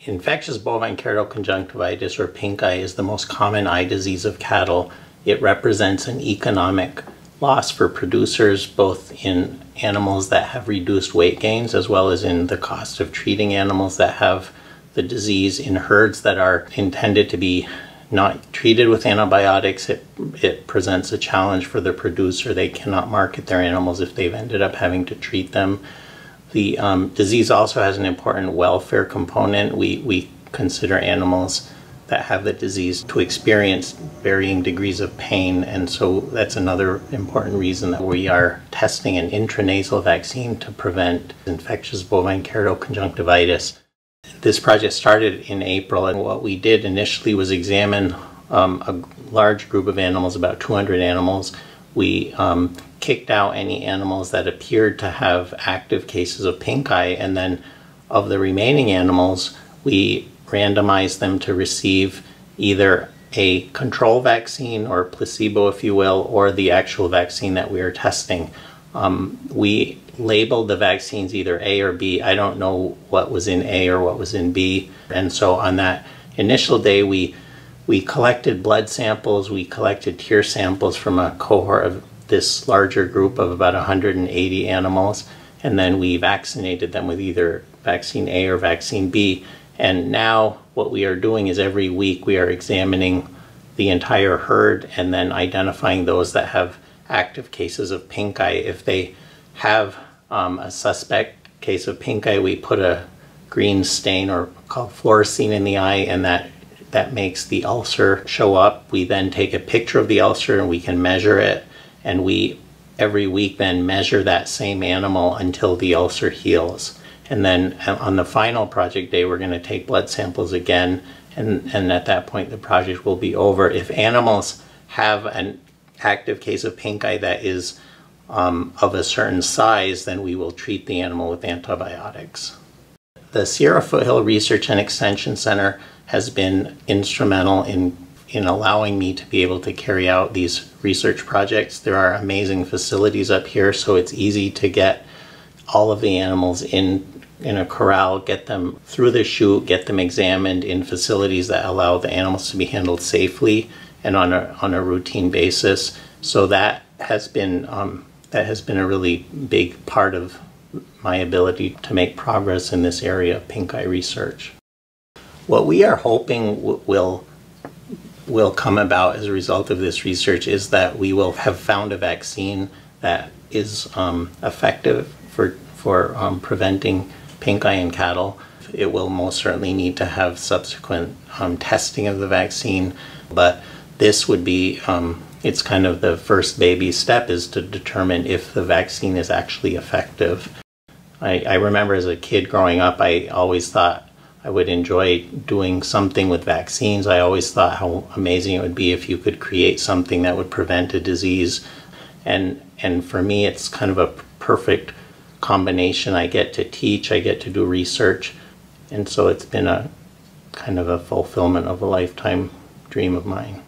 Infectious bovine keratoconjunctivitis, or pink eye, is the most common eye disease of cattle. It represents an economic loss for producers, both in animals that have reduced weight gains as well as in the cost of treating animals that have the disease. In herds that are intended to be not treated with antibiotics, it presents a challenge for the producer. They cannot market their animals if they've ended up having to treat them. The disease also has an important welfare component. We consider animals that have the disease to experience varying degrees of pain, and so that's another important reason that we are testing an intranasal vaccine to prevent infectious bovine keratoconjunctivitis. This project started in April, and what we did initially was examine a large group of animals, about 200 animals. We kicked out any animals that appeared to have active cases of pink eye, and then of the remaining animals, we randomized them to receive either a control vaccine or placebo, if you will, or the actual vaccine that we are testing. We labeled the vaccines either A or B. I don't know what was in A or what was in B. And so on that initial day, we collected blood samples, we collected tear samples from a cohort of this larger group of about 180 animals, and then we vaccinated them with either vaccine A or vaccine B. And now what we are doing is every week we are examining the entire herd and then identifying those that have active cases of pink eye. If they have a suspect case of pink eye, we put a green stain, or called fluorescein, in the eye, and that makes the ulcer show up. We then take a picture of the ulcer and we can measure it, and we every week then measure that same animal until the ulcer heals. And then on the final project day, we're going to take blood samples again, and at that point the project will be over. If animals have an active case of pink eye that is of a certain size, then we will treat the animal with antibiotics. The Sierra Foothill Research and Extension Center has been instrumental in allowing me to be able to carry out these research projects. There are amazing facilities up here, so it's easy to get all of the animals in a corral, get them through the chute, get them examined in facilities that allow the animals to be handled safely and on a routine basis. So that has been a really big part of my ability to make progress in this area of pink eye research. What we are hoping will come about as a result of this research is that we will have found a vaccine that is effective for preventing pink eye in cattle. It will most certainly need to have subsequent testing of the vaccine, but this would be, it's kind of the first baby step, is to determine if the vaccine is actually effective. I remember as a kid growing up, I always thought I would enjoy doing something with vaccines. I always thought how amazing it would be if you could create something that would prevent a disease. And for me, it's kind of a perfect combination. I get to teach, I get to do research, and so it's been a kind of a fulfillment of a lifetime dream of mine.